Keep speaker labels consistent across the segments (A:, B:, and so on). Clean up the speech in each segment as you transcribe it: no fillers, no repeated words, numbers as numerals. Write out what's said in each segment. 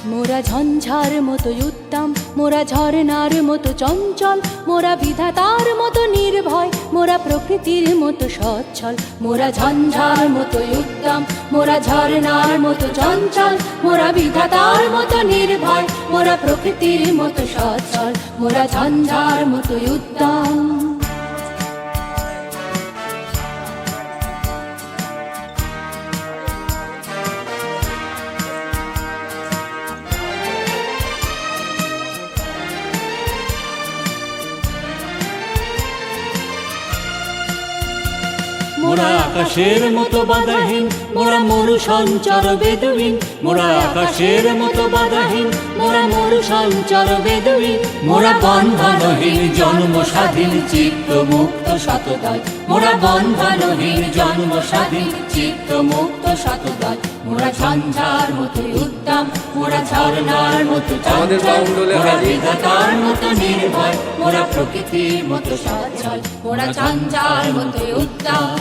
A: মোরা ঝঞ্ঝার মতো উত্তম, মোরা ঝরনার মতো চঞ্চল, মোরা বিধাতার মতো নির্ভয়, মোরা প্রকৃতির মতো সচ্ছল। মোরা ঝঞ্ঝার মতো উত্তম, মোরা ঝরনার মতো চঞ্চল, মোরা বিধাতার মতো নির্ভয়, মোরা প্রকৃতির মতো সচ্ছল। মোরা ঝঞ্ঝার মতো উত্তম।
B: মোরা আকাশের মতো বাধাহীন, মোরা মরু সঞ্চর বেদুইন। মোরা আকাশের মতো বাধাহীন, মোরা মরু সঞ্চর বেদুইন। মোরা বন্ধনহীন জন্ম স্বাধীন, চিত্ত মুক্ত শতদয়। মোরা বন্ধনহীন জন্ম স্বাধীন, চিত্ত মুক্ত শতদয়। মোরা ঝঞ্ঝার মতো উদ্দাম, মোরা ঝরনার মতো চঞ্চল, মোরা বিধাতার মতো নির্ভয়, মোরা প্রকৃতির মতো সচ্ছল। মোরা ঝঞ্ঝার মতো উদ্দাম।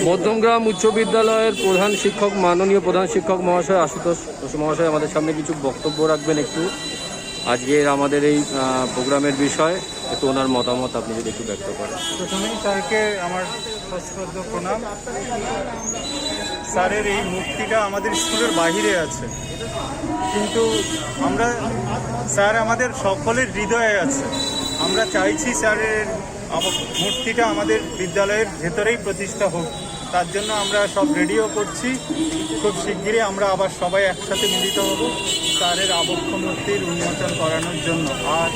C: মধ্যমগ্রাম উচ্চ বিদ্যালয়ের প্রধান শিক্ষক, মাননীয় প্রধান শিক্ষক মহাশয় আশুতোষ মহাশয় আমাদের সামনে কিছু বক্তব্য রাখবেন। একটু আজকের আমাদের এই প্রোগ্রামের বিষয় একটু ওনার মতামত আপনি যদি একটু ব্যক্ত করেন।
D: প্রথমেই স্যারকে আমার সশ্রদ্ধ প্রণাম। স্যারের এই মূর্তিটা আমাদের স্কুলের বাহিরে আছে, কিন্তু স্যার আমাদের সকলের হৃদয়ে আছে। আমরা চাইছি স্যারের মূর্তিটা আমাদের বিদ্যালয়ের ভেতরেই প্রতিষ্ঠা হোক। তার জন্য আমরা সব রেডিও করছি। খুব শিগগিরই আমরা আবার সবাই একসাথে মিলিত হব স্যারের আবক্ষ মূর্তির উন্মোচন করানোর জন্য। আর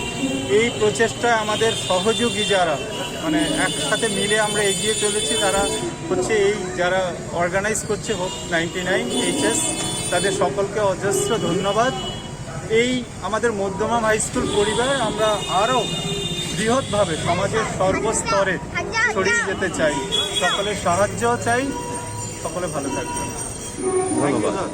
D: এই প্রচেষ্টায় আমাদের সহযোগী যারা একসাথে মিলে আমরা এগিয়ে চলেছি, তারা হচ্ছে যারা অর্গানাইজ করছে হোপ 99 HS, তাদের সকলকে অজস্র ধন্যবাদ। এই আমাদের মধ্যমগ্রাম হাই স্কুল পরিবারে আমরা আরও বৃহৎভাবে সমাজের সর্বস্তরে ছড়িয়ে যেতে চাই। সকলের সাহায্য চাই। সকলে ভালো থাকবেন।
C: ধন্যবাদ।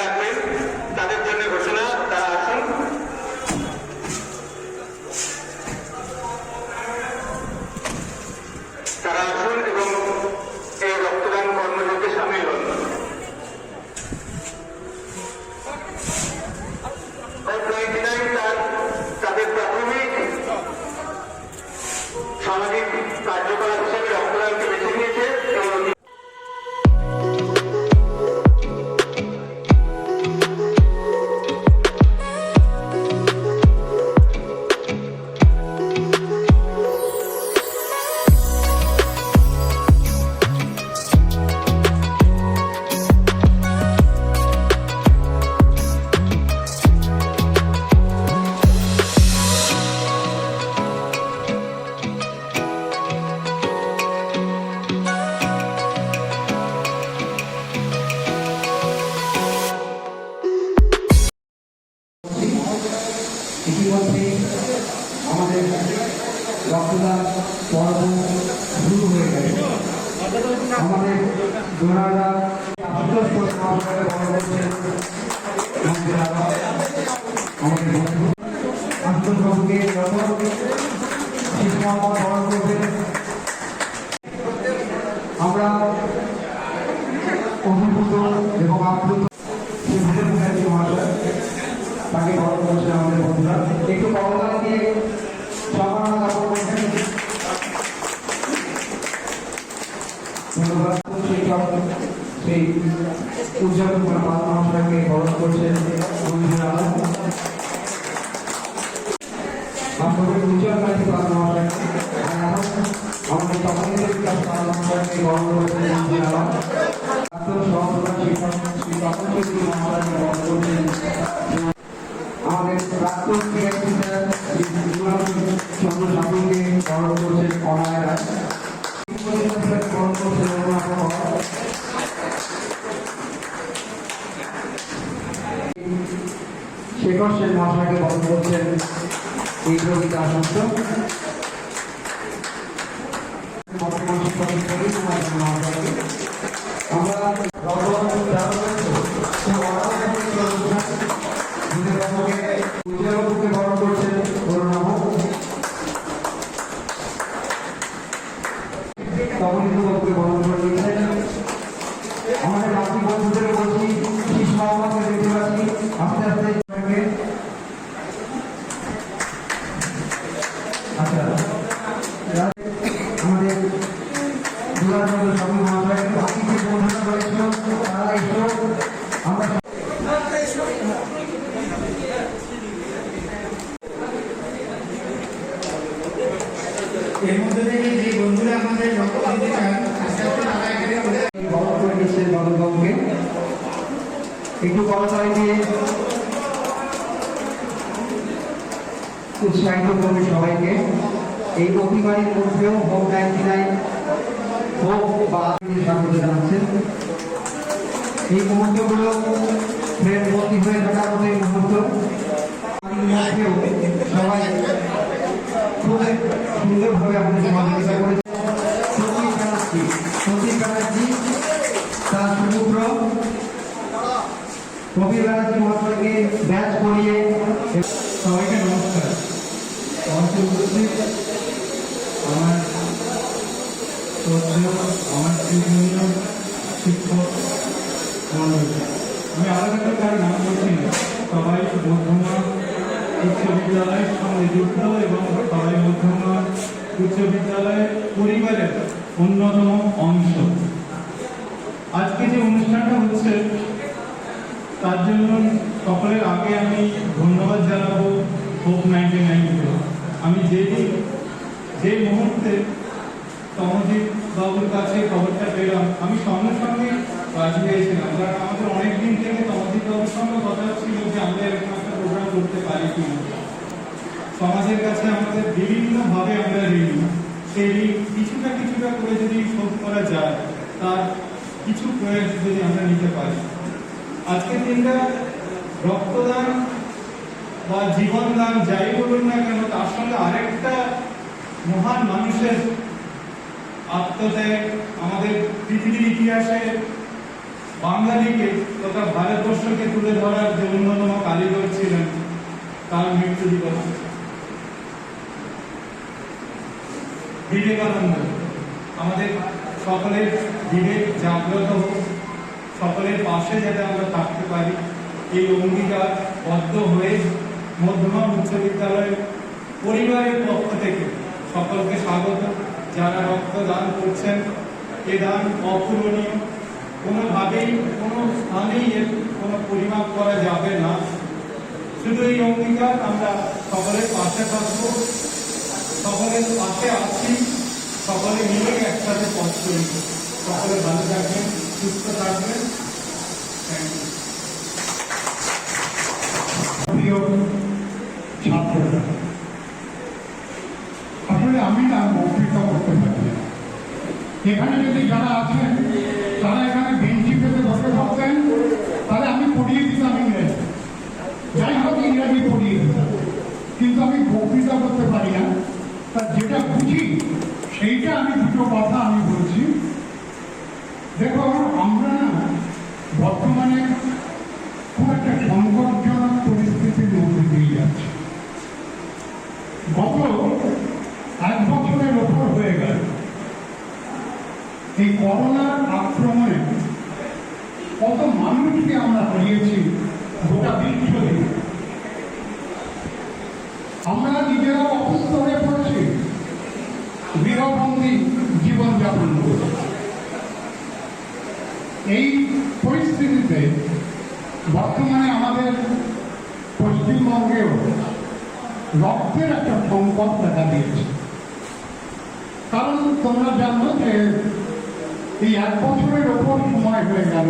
E: রাখবেন তাদের জন্য ঘোষণা, তারা আসুন। তারা আসুন এবং এই রক্তদান কর্মযজ্ঞে সামিল হন। তাদের প্রাথমিক সামাজিক কার্যকলাপ হিসেবে রক্তদানকে বেছে নিয়েছে এবং
F: ইতিমধ্যে আমাদের রক্তদান পর্ব শুরু হয়ে গেছে। আমাদের ডোনাররা আমাদের বন্ধু আন্তর্জাতিক আমরা অভিভূত এবং আপ্লুত মহাশয় তাকে বরণ করছে আমাদের বন্ধুরা। একটু করোনা দিয়ে সম্মাননা জ্ঞাপন করছেন। ধন্যবাদ। সেই উজ্জ্বল কুমার পাল মহাশয়কে বরণ করছেন বন্ধুরা। আমাদের উজ্জ্বল কাঠি পাল মহাশয়কে, আমাদের তপনীয় বিকাশ পাল মহাশয়কে বরণ করছেন বন্ধুরা। সহপ্রধান শিক্ষক শ্রী তপন চৌধুরী মহাশয়কে বরণ করছেন। আমাদের প্রাক্তন চন্দ্র ঠাকুরকে বরণ করছেন অনায়রা। বরণ করছেন শেখর সেন মহাশয়কে বরণ করছেন এই কবিতা আসন্ত। আমরা উজ্জ্বলকে বরণ করছেন করুণাভ। তপনীবাবুকে বরণ করে দিচ্ছেন। আমাদের বাকি বন্ধুদের বলছি শিশু মহামাকে দেখতে পাচ্ছি আস্তে আস্তে। আচ্ছা, আমাদের দুরাচন্দ্র স্বামী মহাশয় বাকি যে বন্ধুরা রয়েছিল তারা এসো। আমরা
G: এর মধ্যে থেকে যে বন্ধুরা আমাদের রক্ত দিতে চান আস্তে আস্তে তারা এখানে
F: বরণ করে নিচ্ছেন বাবুবাবুকে। একটু করতালি দিয়ে উৎসাহিত করবে সবাইকে। এই অতিবাড়ির মধ্যেও হোক 99 হোক বা স্বাগত জানাচ্ছেন। এই মুহূর্তগুলো ফের বন্দী হয়ে থাকার মতো এই মুহূর্ত মধ্যেও সবাই খুব সুন্দরভাবে আমাদের সহযোগিতা করেছে। সতীশ ব্যানার্জি তার সমুদ্র কবির ব্যানার্জি মহাশয়কে ব্যাচ করিয়ে।
G: সবাইকে নমস্কার। মঞ্চে উপস্থিত আমার শ্রদ্ধেয় আমার প্রিয় শিক্ষক মণ্ডলী, আমি আলাদা কার নাম বলছি না, সবাই বর্ধমান উচ্চ বিদ্যালয়ের সঙ্গে যুক্ত এবং সবাই বর্ধমান উচ্চ বিদ্যালয়ের পরিবারের অন্যতম অংশ। আজকে যে অনুষ্ঠানটা হচ্ছে তার জন্য সকলের আগে আমি ধন্যবাদ জানাবো হোপ 99কে। আমি যে মুহূর্তে তমজিৎ বাবুর কাছে খবরটা পেলাম আমি সঙ্গে সঙ্গে রাজি হয়েছিলাম, কারণ আমাদের অনেক দিন থেকে তমজিৎ বাবুর সঙ্গে কথা ছিল যে আমরা এরকম একটা প্রোগ্রাম করতে পারি কিনা। সমাজের কাছে আমাদের বিভিন্নভাবে আমরা ঋণী, সেই কিছুটা করে যদি শোধ করা যায় তার কিছু প্রয়াস যদি আমরা নিতে পারি। আজকের দিনটা রক্তদান বা জীবনদান যাই বলুন না কেন, তার সঙ্গে আরেকটা মহান মানুষের আত্মত্যাগ আমাদের পৃথিবীর ইতিহাসে বাঙালিকে তথা ভারতবর্ষকে তুলে ধরার যে অন্যতম কারিগর ছিলেন, তার মৃত্যু দিবস। বিবেকানন্দ আমাদের সকলের বিবেক জাগ্রত হোক, সকলের পাশে যাতে আমরা থাকতে পারি, এই অঙ্গীকার বদ্ধ হয়ে মধ্যমা উচ্চ বিদ্যালয়ের পরিবারের পক্ষ থেকে সকলকে স্বাগত। যারা রক্তদান করছেন, এ দান অপূরণীয়, কোনোভাবেই কোনো স্থানেই এর কোনো পরিমাপ করা যাবে না। শুধু এই অঙ্গীকার আমরা সকলের পাশে থাকবো, সকলের পাশে আছি, সকলে মিলে একসাথে পথ চলব। সকলে ভালো থাকবেন, সুস্থ থাকবেন। Thank you.
H: প্রিয় ছাত্ররা, আসলে আমি না বক্তৃতা করতে পারি না। এখানে যদি যারা আছেন তারা এখানে বেঞ্চি পেতে বসে থাকতেন, তাহলে আমি পড়িয়ে দিতাম ইংরেজি, যাই হোক ইংরাজি পড়িয়ে দিতাম, কিন্তু আমি বক্তৃতা করতে পারি না। তা যেটা বুঝি সেইটা আমি দুটো কথা আমি বলছি। দেখো, আমরা না বর্তমানে খুব একটা সংকটজনক পরিস্থিতির মধ্যে দিয়ে যাচ্ছে। গত 1 বছরের ওপর হয়ে গেল এই করোনার আক্রমণে কত মানুষকে আমরা হারিয়েছি গোটা বিশ্ব থেকে। আমরা নিজেরা অসুস্থ হয়ে পড়েছি, গৃহবন্দী জীবনযাপন করছি। এই পরিস্থিতিতে বর্তমানে আমাদের পশ্চিমবঙ্গেও রক্তের একটা সংকট দেখা দিয়েছে। কারণ তোমরা জানো যে এই 1 বছরের ওপর সময় হয়ে গেল,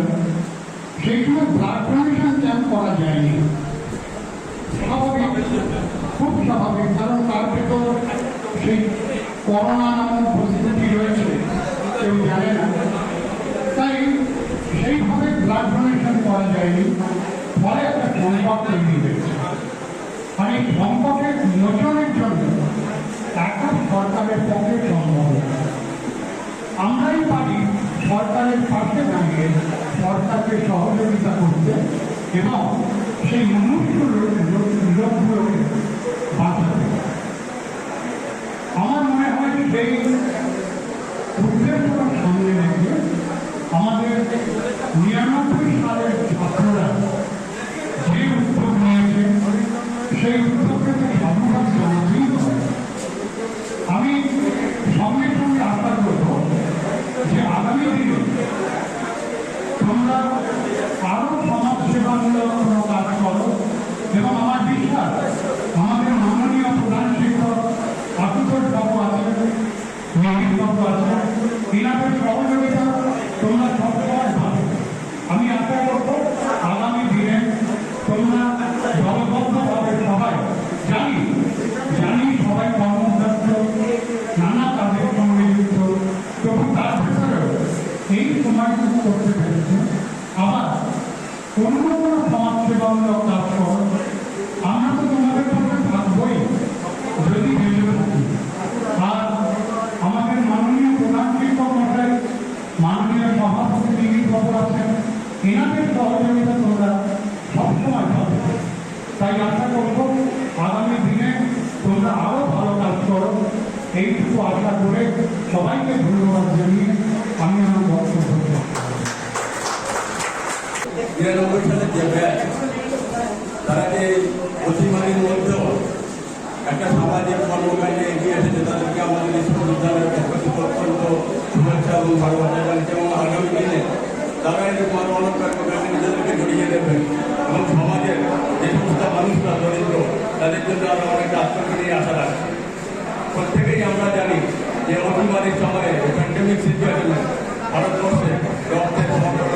H: সেই সময় ব্লাড ডোনেশন ক্যাম্প করা যায়নি। স্বাভাবিক, খুব স্বাভাবিক, কারণ তার ভেতর সেই করোনা নামক পরিস্থিতি রয়েছে, কেউ জানে না। তাই সেইভাবে ব্লাড ডোনেশন করা যায়নি, ফলে একটা সংকট তৈরি হয়েছে। আর এই সংকটের মোচনের জন্য এখন সরকারের পক্ষে সম্ভব। আমরাই পারি সরকারের পাশে দাঁড়িয়ে সরকারকে সহযোগিতা করতে এবং সেই লোকগুলোকে বাঁচাতে। আমার মনে হয় সেই উদ্দেশ্যটা সামনে রেখে আমাদের 99 সালের ছাত্ররা যে উদ্যোগ নিয়েছে, সেই উদ্যোগকে সাধুবাদ জানাতেই হয়। আমি সঙ্গে সঙ্গে আশা করব যে আগামী দিনে তোমরা আরো সমাজসেবামূলক কোনো কাজ করো, এবং আমার বিশ্বাস আমাদের মাননীয় প্রধান শিক্ষক আশুতোষ বাবু আছেন, মেহিত বাবু আছেন, এনাদের সহযোগিতা তোমরা সবসময় পাবে। আমি আশা করব আগামী দিনে তোমরা দলবদ্ধভাবে সবাই জানি সবাই কর্মব্যস্ত, নানা কাজের সঙ্গে যুক্ত, তবু তার ভেতরেও এই সময়টুকু করতে পেরেছে। আবার অন্য কোনো সমাজসেবামূলক কাজ করো, আমরা তো তোমাদের সঙ্গে থাকবই যদি বেঁচে থাকি। আর আমাদের মাননীয় প্রধান শিক্ষক মশাই, মাননীয় সভাপতি দিলীপ বাবু আছেন, এনাদের সহযোগিতা তোমরা সবসময় পাবে। তাই আশা করব আগামী দিনে তোমরা আরো ভালো কাজ করো, এইটুকু আশা করে সবাইকে ধন্যবাদ জানিয়ে আমি আমার বক্তব্য শেষ করব।
I: 99 সালের যে ব্যাচ, তারা যে অতিমারির মধ্যেও একটা সামাজিক কর্মকাণ্ডে এগিয়ে এসেছে, তাদেরকে আমাদের স্কুল বিদ্যালয়ের পক্ষ থেকে অত্যন্ত শুভেচ্ছা এবং ভালোবাসা জানাচ্ছে। এবং আগামী দিনে তারা এই অনেক কর্মকাণ্ডে নিজেদেরকে জড়িয়ে দেবেন এবং সমাজের যে সমস্ত মানুষরা দরিদ্র, তাদের জন্য আরো অনেকটা আত্মকে নিয়ে আশা রাখছে। প্রত্যেকেই আমরা জানি যে অতিমারির সময়ে প্যান্ডেমিক সিচুয়েশনে ভারতবর্ষে রক্তের সংকট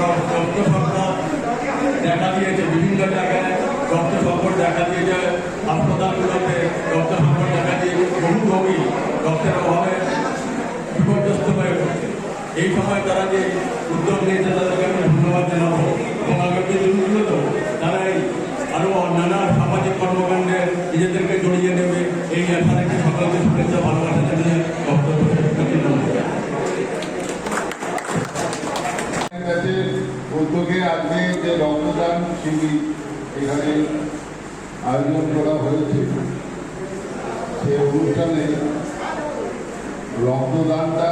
I: দেখা দিয়েছে। বিভিন্ন জায়গায় রক্ত সংকট দেখা দিয়েছে, হাসপাতালগুলোতে রক্ত সংকট দেখা দিয়ে বহু রোগী রক্তের অভাবে বিপর্যস্ত হয়ে পড়ছে। এই সময় তারা যে উদ্যোগ নিয়েছে তাদেরকে আমি ধন্যবাদ জানাবো। এবং আগামী দিনগুলোতেও তারা আরও নানা সামাজিক কর্মকাণ্ডে নিজেদেরকে জড়িয়ে নেবে, এই আশা রেখে সকলকে শুভেচ্ছা ভালোবাসা জানিয়ে বক্তব্য শেষ করছি।
H: উদ্যোগে সাংস্কৃতিক এখানে আয়োজন করা হয়েছে। সেই অনুষ্ঠানে রক্তদানটা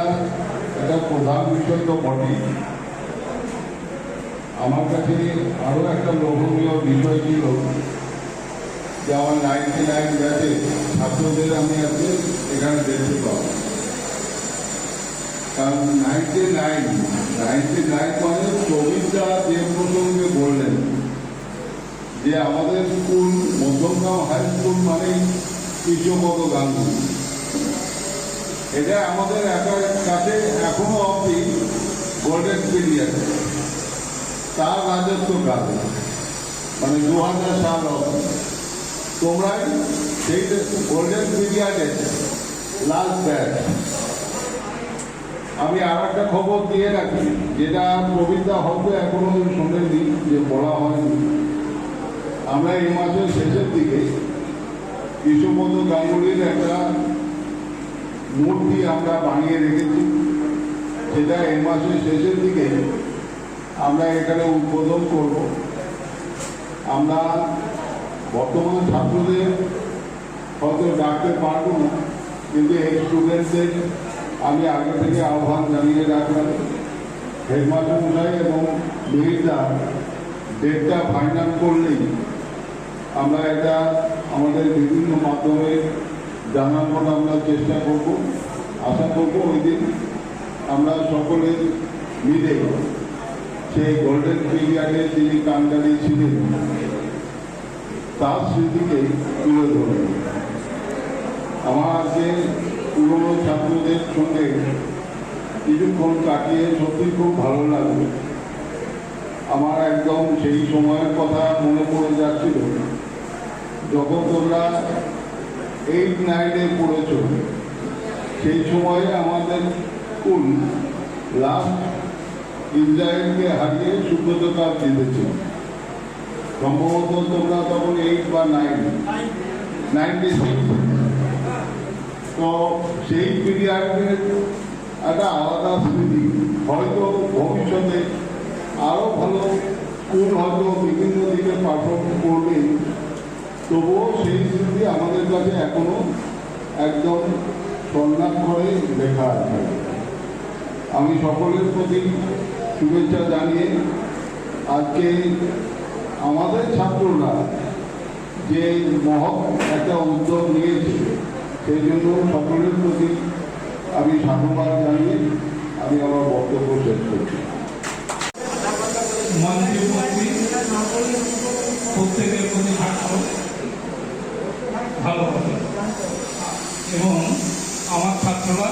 H: একটা প্রধান বিষয় তো বটেই। আমার কাছে আরও একটা লোভনীয় বিষয় ছিল যে আমার 99 ব্যাচে ছাত্রদের আমি আজকে এখানে দেখতে পাবো। কারণ 99 মানে প্রবীরদা যে প্রসঙ্গে বললেন যে আমাদের স্কুল মধ্যমগ্রাম হাই স্কুল মানে কৃষ্ণপদ গাঙ্গুলি, এটা আমাদের কাছে এখনো অবধি গোল্ডেন পিরিয়ড, তার রাজত্বকাল মানে 2000 সাল অবধি তোমরাই সেই গোল্ডেন পিরিয়ডে লাস্ট ব্যাচ। আমি আর একটা খবর দিয়ে রাখি, যেটা প্রবীরদা হয়তো এখনো শোনেননি, যে বলা হয়নি। আমরা এই মাসের শেষের দিকে কৃষ্ণপদ গাঙ্গুলির একটা মূর্তি আমরা বানিয়ে রেখেছি, সেটা এই মাসের শেষের দিকে আমরা এখানে উদ্বোধন করব। আমরা বর্তমান ছাত্রদের হয়তো ডাকতে পারবো না, কিন্তু এই স্টুডেন্টদের আমি আগে থেকে আহ্বান জানিয়ে রাখলাম। হেডমাস্টার মশাই এবং মিহিরদা ডেটটা ফাইনাল করলেই আমরা এটা আমাদের বিভিন্ন মাধ্যমে জানানোর আমরা চেষ্টা করব। আশা করব ওই দিন আমরা সকলে মিলে সেই গোল্ডেন পিরিয়ডে যিনি কান্ডারি ছিলেন তার স্মৃতিকে তুলে ধরব। আমার আজকে পুরনো ছাত্রদের সঙ্গে কিছুক্ষণ কাটিয়ে সত্যি খুব ভালো লাগবে। আমার একদম সেই সময়ের কথা মনে পড়ে যাচ্ছিল যখন তোমরা 8-9-এ পড়েছ। সেই সময়ে আমাদের স্কুল লাস্ট ইসরায়েলকে হারিয়ে সুব্রত কাপ জিতেছিল। সম্ভবত তোমরা তখন 8 বা 96। তো সেই পিরিয়ডের একটা আলাদা স্মৃতি। হয়তো ভবিষ্যতে আরও ভালো স্কুল হয়তো বিভিন্ন দিকে পারফর্ম করবে, তবুও সেই স্মৃতি আমাদের কাছে এখনো একদম স্বর্ণাক্ষরে লেখা আছে। আমি সকলের প্রতি শুভেচ্ছা জানিয়ে আজকে আমাদের ছাত্ররা যে মহৎ একটা উদ্যোগ নিয়েছে সেই জন্য সকলের প্রতি আমি সাধুবাদ জানিয়ে আমি আমার বক্তব্য শেষ করছি।
G: প্রত্যেকের প্রতি ভালোবাসা এবং আমার ছাত্ররা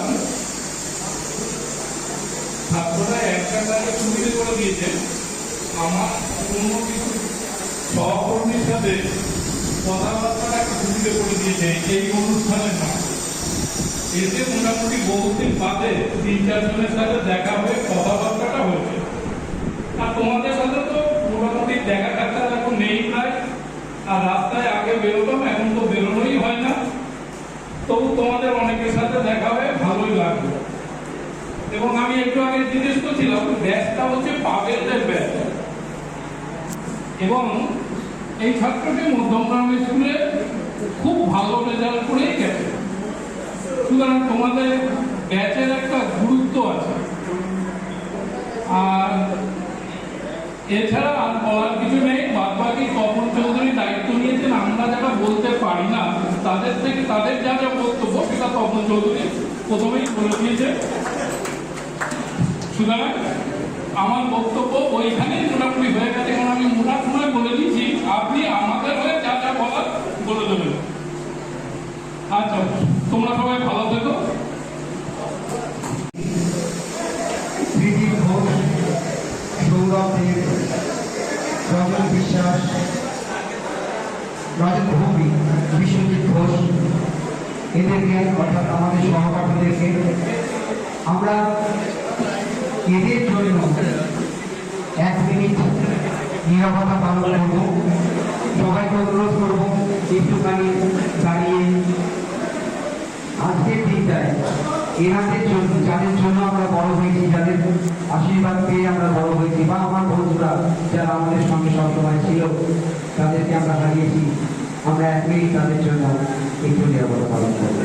G: একটা কাজে সুবিধে করে দিয়েছে। আমার কোনো কিছু সহকর্মীর সাথে কথাবার্তাটা একটা সুবিধে করে দিয়েছে এই অনুষ্ঠানের নাম। এতে মোটামুটি বহুদিন বাদে 3-4 জনের সাথে দেখা হয়ে কথাবার্তাটা হয়েছে। আর তোমাদের সাথে তো মোটামুটি দেখা সাক্ষাৎ এখন নেই প্রায়। আর রাস্তায় আগে বেরোতাম, এখন তো বেরোনোই হয় না। তবু তোমাদের অনেকের সাথে দেখা হয়ে ভালোই লাগলো। এবং আমি একটু আগে জিজ্ঞেস করছিলাম, ব্যাচটা হচ্ছে পাবেলদের ব্যাচ এবং এই ছাত্রটি মধ্যমগ্রাম স্কুলে খুব ভালো রেজাল্ট করেই গেছে। সুতরাং তোমাদের ব্যাচের একটা গুরুত্ব আছে। আর এছাড়া আর বলার কিছু নেই। বাদবাকি তপন চৌধুরী দায়িত্ব নিয়েছেন। আমরা যারা বলতে পারি না তাদের যা যা বক্তব্য সেটা তপন চৌধুরী প্রথমেই বলে দিয়েছে। সুতরাং আমার বক্তব্য ওইখানেই মোটামুটি হয়ে গেছে। এবং আমি মোটামুটি বলে দিচ্ছি, আপনি আমাদের হয়ে যা যা বলার বলে দেবেন। আচ্ছা, তোমরা সবাই ভালো থেকো।
F: সৌরভ দেব, রঞ্জন বিশ্বাস, রাজন ভৌমিক, বিশ্বজিৎ ঘোষ, এদেরকে অর্থাৎ আমাদের সহপাঠীদেরকে আমরা এদের জন্য 1 মিনিট নীরবতা পালন করব। সবাইকে অনুরোধ করব একটুখানি দাঁড়িয়ে আজকের দিনটায় এনাদের জন্য, যাদের জন্য আমরা বড় হয়েছি, যাদের আশীর্বাদ পেয়ে আমরা বড় হয়েছি, বা আমার বন্ধুরা যারা আমাদের সঙ্গে সবসময় ছিল, তাদেরকে আমরা হারিয়েছি। আমরা এক মিনিট তাদের জন্য একটু নিরাপত্তা পালন করব।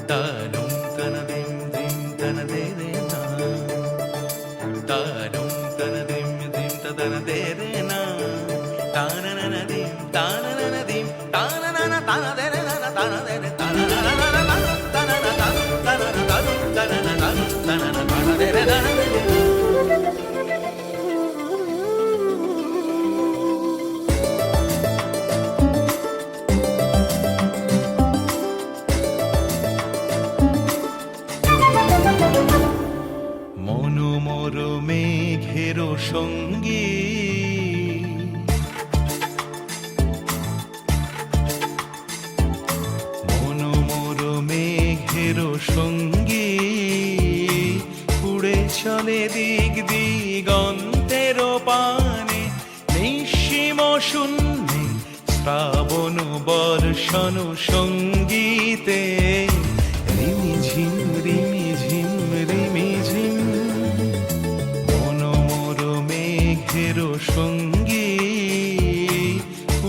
B: Tanum tanadim dim tanadere na. Tanum tanadim dim tadanadim na. Tananadim tananadim tananana tanadere na tanadere tananana tanana tanana tanana tanadere tanadere. মনোমর মেঘের সঙ্গী মনোমর মেঘের সঙ্গী উড়ে চলে দিক দিগন্তের পানে নিঃসীম শূন্যে শ্রাবণ বর্ষণ সঙ্গীতে রিমিঝিম রিমিঝিম রিমিঝিম মনোমর মেঘের সঙ্গী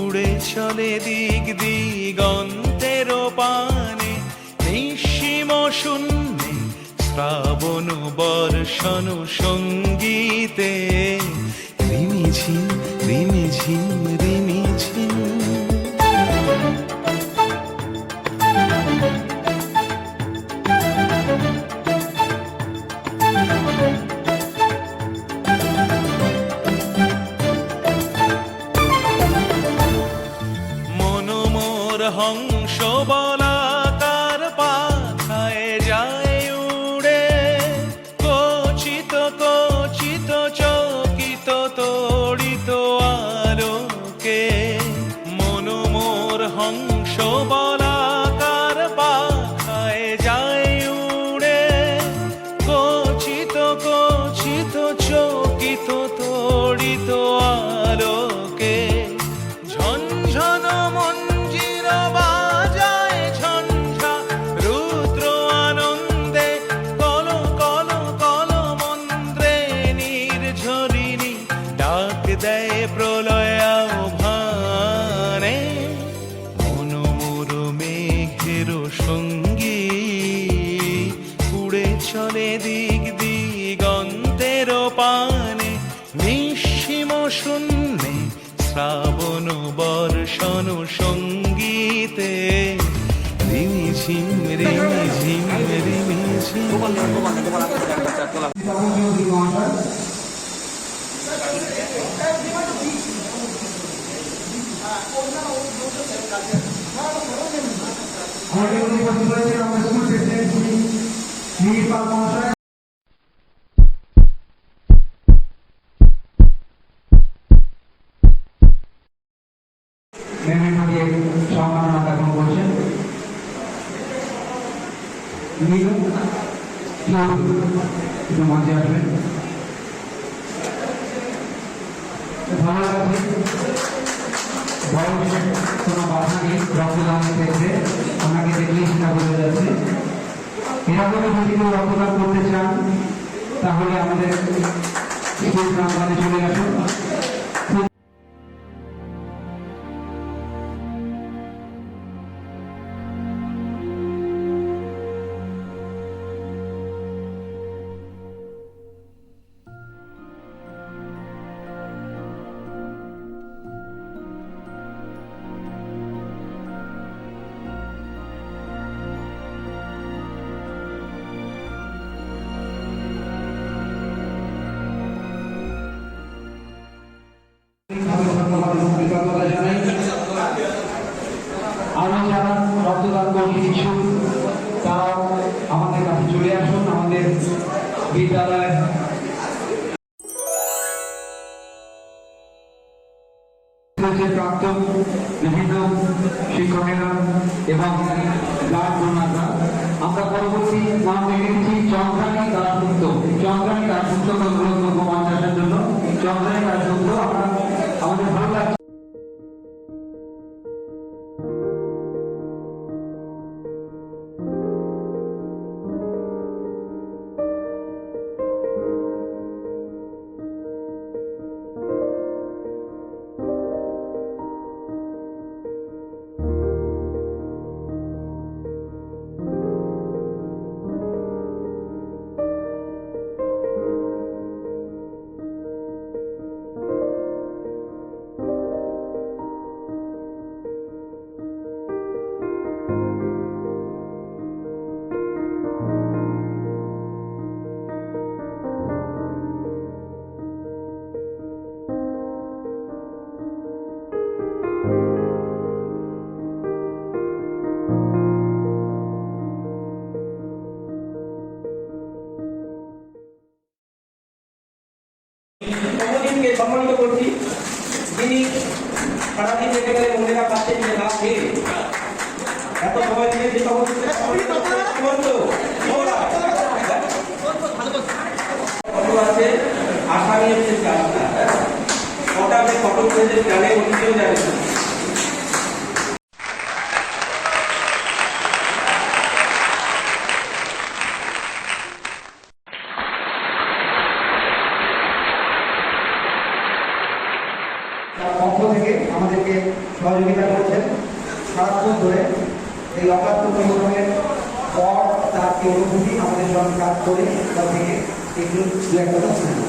B: উড়ে চলে দিক দিগন্তের পানে নিঃসীম শূন্যে শ্রাবণ বর্ষণ সঙ্গীতে রিমিঝিম রিমিঝিম রিমিঝিম। মনোমর হংস বলাকার পাখায় যায় উড়ে কচিত কচিত চকিত তড়িত আলোকে মনোমর হংস বলাকার পাখায় যায় উড়ে কচিত কচিত চকিত তড়িত আলোকে ঝনঝন মঞ্জির বাজায় ঝঞ্ঝা রুদ্র আনন্দে কল কল কল মন্ত্রে নির্ঝরিণী ডাক দেয় প্রলয় আহ্বানে মনোমর
J: দর্শন সঙ্গীতে রিমিঝিম রিমিঝিম রিমিঝিম।
F: আমাদের উপস্থিত রয়েছেন আমাদের স্কুল প্রেসিডেন্ট শ্রী নীল পাল মহাশয়। সম্মাননা জ্ঞাপন করছেন নীল একটু মঞ্চে আসবেন। ভালো লাগছে, বয়স কোনো বাধা নেই রক্তদানের ক্ষেত্রে, ওনাকে দেখলেই সেটা বোঝা যাচ্ছে। এরকমই যদি কেউ রক্তদান করতে চান তাহলে আমাদের স্কুল প্রাঙ্গণে চলে আসুন। আমরা যারা রক্তদান করতে ইচ্ছুক তারাও আমাদের কাছে চলে আসুন। আমাদের বিদ্যালয়ের প্রাক্তন বিভিন্ন শিক্ষকেরা এবং ব্লাড ডোনাররা। আমরা পরবর্তী নাম লিখেছি চন্দ্রানী দাসগুপ্ত। চন্দ্রানী দাসগুপ্ত মঞ্চে আসার জন্য চন্দ্রানী দাসগুপ্ত। আমাদের ভালো লাগছে।
K: কমলিনকে সম্মানিত করছি, যিনি সারাদিন দেখে গেলে মহিলা কাছে নিয়ে না খেয়ে এত সময় দিয়ে যে আছে আশা নিয়ে কটাকে ফটো পেজে জানে অতীতেও জানে।
F: পক্ষ থেকে আমাদেরকে সহযোগিতা করছেন সারাক্ষণ ধরে। এই অকাত্য পরিশ্রমের পর তার কি অনুভূতি আমাদের সঙ্গে কাজ করে তার থেকে একটু দু এক কথা শুনি।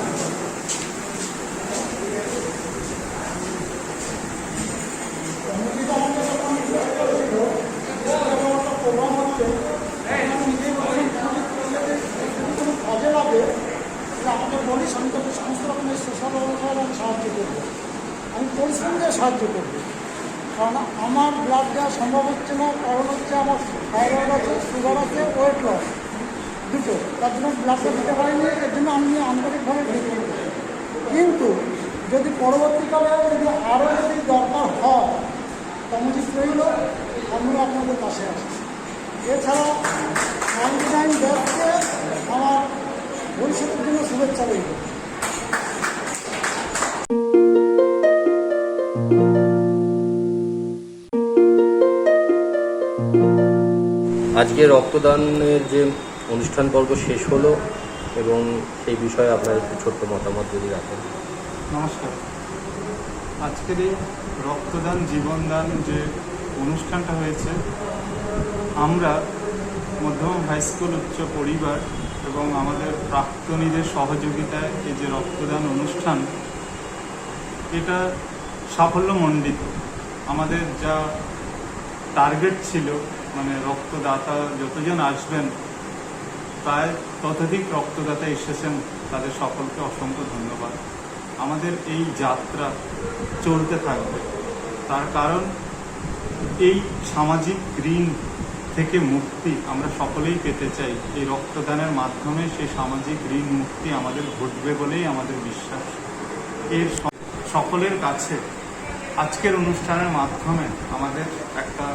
L: কাজে লাগে আমাদের বলিস আমি তাদের সমস্ত রকমের সোশ্যাল ওয়েলফেয়ার আমি সাহায্য করবো, আমি পরিশ্রম দিয়ে সাহায্য করবো। কারণ আমার ব্লাড দেওয়া সম্ভব হচ্ছে না, কারণ হচ্ছে আমার থাইরয়েড আছে, সুগার আছে, ওয়েট লস দুটো, তার জন্য ব্লাডটা দিতে পারিনি। এর জন্য আমি আন্তরিকভাবে ভেঙে পড়েছি। কিন্তু যদি পরবর্তীকালে যদি আরও যদি দরকার হয় কমিউনিস্ট রইল, আমিও আপনাদের পাশে আছি। এছাড়া 99 ব্যাচকে আমার ভবিষ্যতের জন্য শুভেচ্ছা রইল।
C: আজকে রক্তদানের যে অনুষ্ঠান পর্ব শেষ হলো এবং সেই বিষয়ে আপনার একটু ছোট্ট মতামত যদি রাখেন।
D: নমস্কার। আজকের এই রক্তদান জীবনদান যে অনুষ্ঠানটা হয়েছে, আমরা মধ্যম হাই স্কুল উচ্চ পরিবার এবং আমাদের প্রাক্তনীদের সহযোগিতায় এই যে রক্তদান অনুষ্ঠান, এটা সাফল্যমণ্ডিত। আমাদের যা টার্গেট ছিল, মানে রক্তদাতা যতজন আসবেন প্রায় ততোধিক রক্তদাতা এসেছেন, তাদের সকলকে অসংখ্য ধন্যবাদ। আমাদের এই যাত্রা চলতে থাকবে, তার কারণ এই সামাজিক ঋণ থেকে মুক্তি আমরা সকলেই পেতে চাই। এই রক্তদানের মাধ্যমে সেই সামাজিক ঋণ মুক্তি আমাদের ঘটবে বলেই আমাদের বিশ্বাস। এর সকলের কাছে আজকের অনুষ্ঠানের মাধ্যমে আমাদের একটা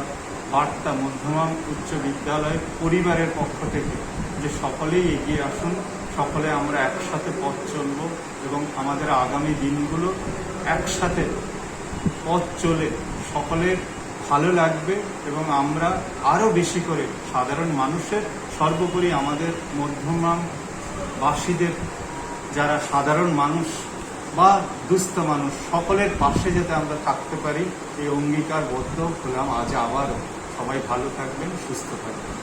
D: বার্তা মধ্যমান উচ্চ বিদ্যালয় পরিবারের পক্ষ থেকে, যে সকলেই এগিয়ে আসুন, সকলে আমরা একসাথে পথ চলব এবং আমাদের আগামী দিনগুলো একসাথে পথ চলে সকলের ভালো লাগবে এবং আমরা আরও বেশি করে সাধারণ মানুষের, সর্বোপরি আমাদের মধ্যমবাসীদের যারা সাধারণ মানুষ বা দুস্থ মানুষ, সকলের পাশে যাতে আমরা থাকতে পারি, এই অঙ্গীকারবদ্ধ হলাম আজ আবারও। সবাই ভালো থাকবেন, সুস্থ থাকবেন।